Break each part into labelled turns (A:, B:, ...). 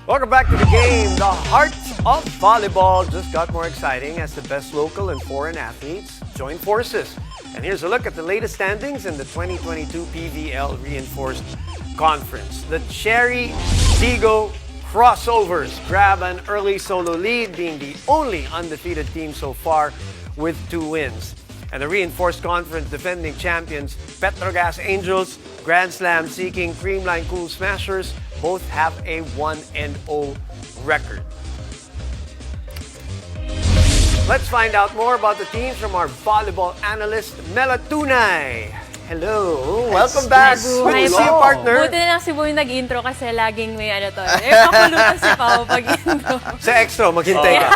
A: Welcome back to the game. The heart of volleyball just got more exciting as the best local and foreign athletes join forces. And here's a look at the latest standings in the 2022 PVL Reinforced Conference. The Cherry Tigo Crossovers grab an early solo lead, being the only undefeated team so far with 2 wins. And the Reinforced Conference defending champions, Petrogas Angels, Grand Slam seeking Creamline Cool Smashers, both have a 1-0 record. Let's find out more about the teams from our volleyball analyst, Mela Tunay. Hello, welcome back. Good to see you, partner.
B: Buti na lang si Boy nag-intro kasi laging may ano to. Pakulutan si Pao pag-intro.
A: Sa extra, maghintay ka.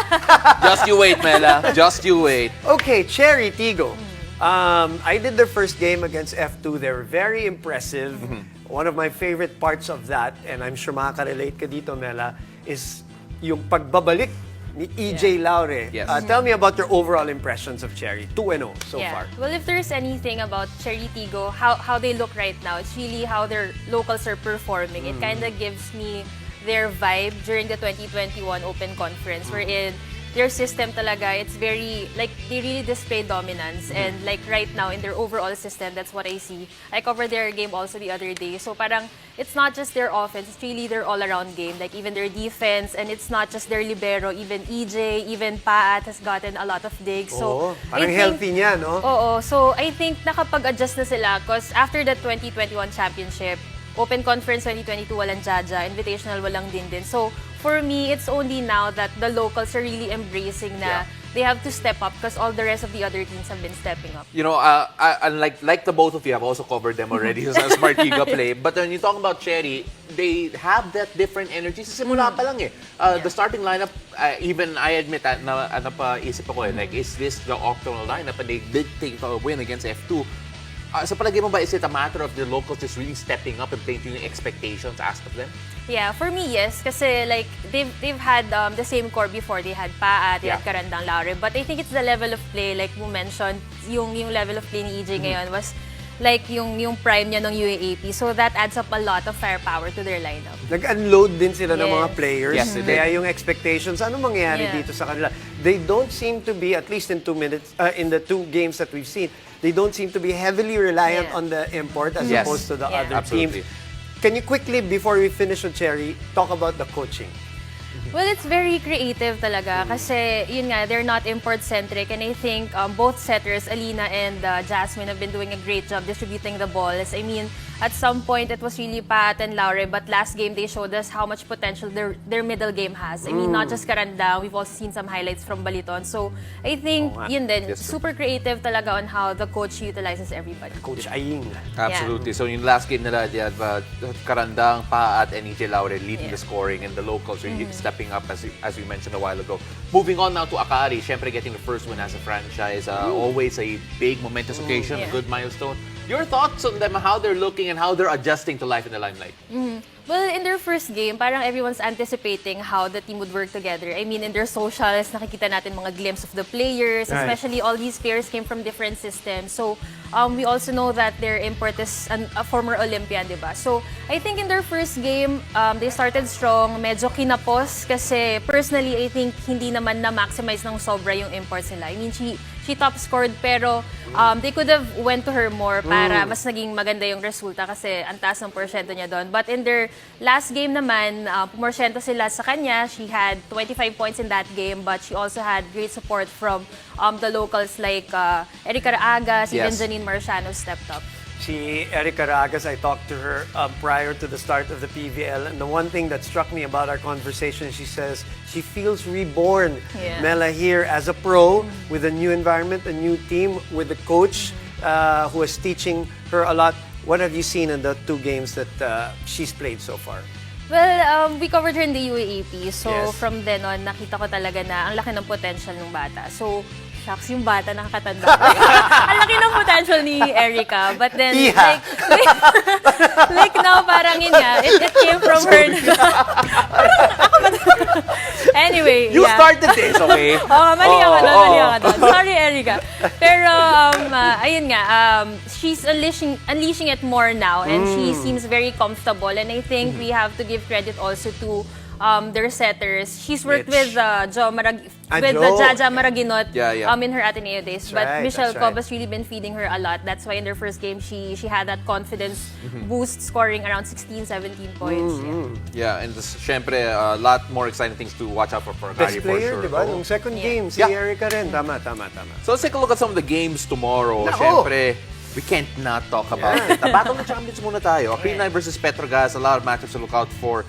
C: Just you wait, Mela. Just you wait.
A: Okay, Cherry Tigo. I did their first game against F2. They were very impressive. One of my favorite parts of that, and I'm sure makaka-relate ka dito, Mela, is yung pagbabalik ni EJ Laure.
C: Yes.
A: Tell me about your overall impressions of Cherry. 2-0 so far.
B: Well, if there's anything about Cherry Tigo, how they look right now, it's really how their locals are performing. It kind of gives me their vibe during the 2021 Open Conference, wherein their system talaga, it's very, like, they really display dominance. And like right now, in their overall system, that's what I see. I covered their game also the other day. So parang, it's not just their offense, it's really their all-around game. Like even their defense, and it's not just their libero, even EJ, even Paat has gotten a lot of digs. So,
A: parang healthy niya, no?
B: Oo. So I think nakapag-adjust na sila because after the 2021 championship, Open Conference 2022, walang Jaja, Invitational, walang din. So, for me, it's only now that the locals are really embracing na they have to step up because all the rest of the other teams have been stepping up.
C: You know, like the both of you, I've also covered them already sa Smart Giga play. But when you talk about Cherry, they have that different energy. Sa simula pa lang eh. The starting lineup, even I admit na napaisip ako eh, like, is this the optimal lineup? And they did take a win against F2. Sa palagay mo ba, is it a matter of the locals just really stepping up and playing to yung expectations asked of them?
B: Yeah, for me, yes. Kasi like, they've had the same core before. They had Paat, they had Karandang Laure. But I think it's the level of play, like you mentioned, yung level of play ni EJ ngayon was like yung prime niya ng UAAP. So that adds up a lot of firepower to their lineup.
A: Nag-unload din sila ng mga players.
C: Yes,
A: Kaya yung expectations, ano mangyayari dito sa kanila? They don't seem to be, at least in 2 minutes, in the 2 games that we've seen, they don't seem to be heavily reliant on the import as opposed to the other teams. Can you quickly, before we finish with Cherry, talk about the coaching?
B: Well, it's very creative talaga kasi yun nga, they're not import-centric, and I think both setters, Alina and Jasmine, have been doing a great job distributing the balls. I mean, at some point, it was really Pat and Laure, but last game, they showed us how much potential their middle game has. I mean, not just Karandang, we've also seen some highlights from Baliton. So, I think, yun din, super creative talaga on how the coach utilizes everybody.
A: Coach Aying.
C: Absolutely. So, yung last game nila, they have Karandang, Paat, and EJ Laure leading the scoring, and the locals really stepping up, as we mentioned a while ago. Moving on now to Akari, syempre getting the first win as a franchise. Always a big momentous occasion, a good milestone. Your thoughts on them, how they're looking and how they're adjusting to life in the limelight?
B: Well, in their first game, parang everyone's anticipating how the team would work together. I mean, in their socials, nakikita natin mga glimpse of the players, especially all these players came from different systems. So, we also know that their import is a former Olympian, di ba? So, I think in their first game, they started strong, medyo kinapos kasi personally, I think hindi naman na-maximize ng sobra yung imports nila. I mean, she top scored pero they could have went to her more para mas naging maganda yung resulta kasi ang taas ng porsyento niya doon. But in their last game naman, pumorsento sila sa kanya. She had 25 points in that game, but she also had great support from the locals like Erika Raagas, even Janine Marciano stepped up.
A: Si Erika Ragas, I talked to her prior to the start of the PVL, and the one thing that struck me about our conversation, she says she feels reborn, Mela, here as a pro with a new environment, a new team, with a coach who is teaching her a lot. What have you seen in the 2 games that she's played so far?
B: Well, we covered her in the UAAP, so from then on, nakita ko talaga na ang laki ng potential ng bata. So, shucks, yung bata nakakatanda. Ang laki ng potential ni Erika. But then, like now, parang yun nga, it came from her. Anyway,
C: You started this, okay?
B: Mali ako doon. Sorry, Erika. Pero, ayun nga, she's unleashing it more now, and she seems very comfortable. And I think we have to give credit also to their setters. She's worked
A: Mitch.
B: with with
A: Jo.
B: Jaja Maraginot
C: Yeah.
B: in her Ateneo days. But
A: right,
B: Michelle
A: that's right.
B: Cobb has really been feeding her a lot. That's why in their first game, she had that confidence boost, scoring around 16, 17 points.
C: Yeah, and syempre, a lot more exciting things to watch out for
A: Best
C: Gary for
A: player,
C: sure.
A: di ba?
C: Oo.
A: Nung second
B: Yeah.
A: game, si
C: Yeah.
A: Erica rin. Tama.
C: So let's take a look at some of the games tomorrow.
A: Nako!
C: Syempre, we can't not talk about it. Battle of Champions muna tayo. Cream9 versus Petrogas, a lot of matchups to look out for.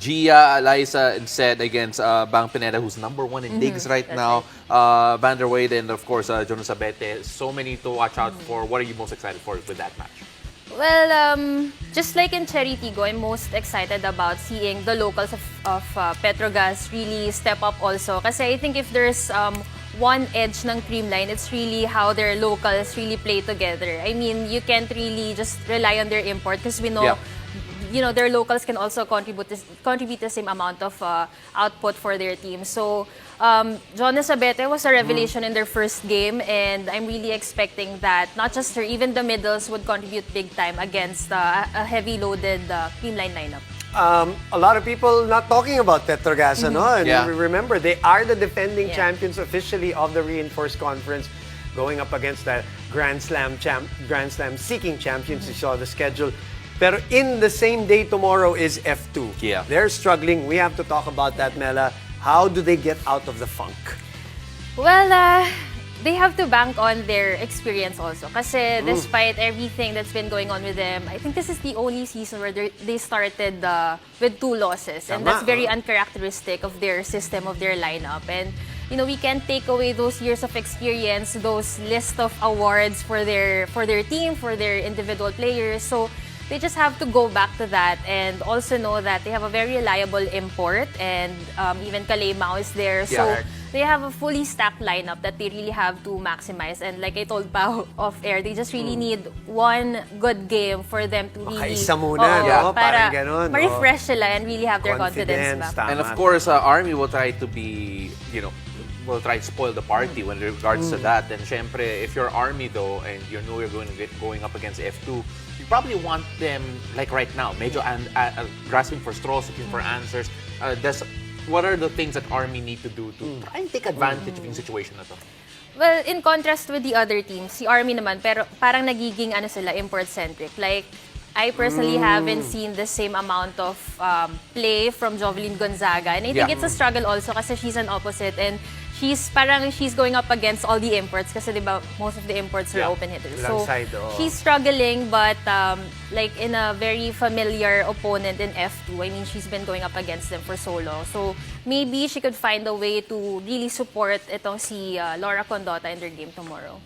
C: Gia, Eliza, and Sed against Bang Pineda, who's #1 in digs right now. Van der Weyde and, of course, Jonas Abete. So many to watch out for. What are you most excited for with that match?
B: Well, just like in Cherry Tigo, I'm most excited about seeing the locals of Petrogas really step up also. Kasi I think if there's one edge ng Creamline, it's really how their locals really play together. I mean, you can't really just rely on their import because we know, their locals can also contribute the same amount of output for their team. So, Jonas Abete was a revelation in their first game, and I'm really expecting that not just her, even the middles would contribute big time against a heavy loaded Creamline lineup.
A: A lot of people not talking about Petrogas, ano? And
C: Yeah.
A: remember, they are the defending
B: Yeah.
A: champions officially of the Reinforced Conference, going up against the Grand Slam seeking champions. You saw the schedule. Pero in the same day tomorrow is F2.
C: Yeah.
A: They're struggling. We have to talk about that, Mela. How do they get out of the funk?
B: Well, they have to bank on their experience also. Kasi despite everything that's been going on with them, I think this is the only season where they started with 2 losses. And
A: Tama,
B: that's very uncharacteristic of their system, of their lineup. And, we can't take away those years of experience, those list of awards for their team, for their individual players. So, they just have to go back to that and also know that they have a very reliable import, and even Kalei Mao is there. So
C: Yeah.
B: they have a fully stacked lineup that they really have to maximize. And like I told Pao off air, they just really need one good game for them to really
A: Makaisa muna, no?
B: para
A: Parang ganun, no?
B: ma-refresh sila and really have their confidence back.
A: Tama.
C: And of course, Army will try to be, will try to spoil the party when regards to that. And syempre, if you're Army though, and you know you're going up against F2, you probably want them, like right now, medyo grasping for straws, looking for answers. What are the things that Army need to do to try and take advantage of yung situation na to?
B: Well, in contrast with the other teams, si Army naman, pero parang nagiging import-centric. Like, I personally haven't seen the same amount of play from Jovelyn Gonzaga. And I think it's a struggle also kasi she's an opposite. And she's going up against all the imports kasi diba most of the imports are open hitters. So
A: Langside, oo.
B: she's struggling, but like in a very familiar opponent in F2. I mean, she's been going up against them for so long. So maybe she could find a way to really support itong si Laura Condota in their game tomorrow.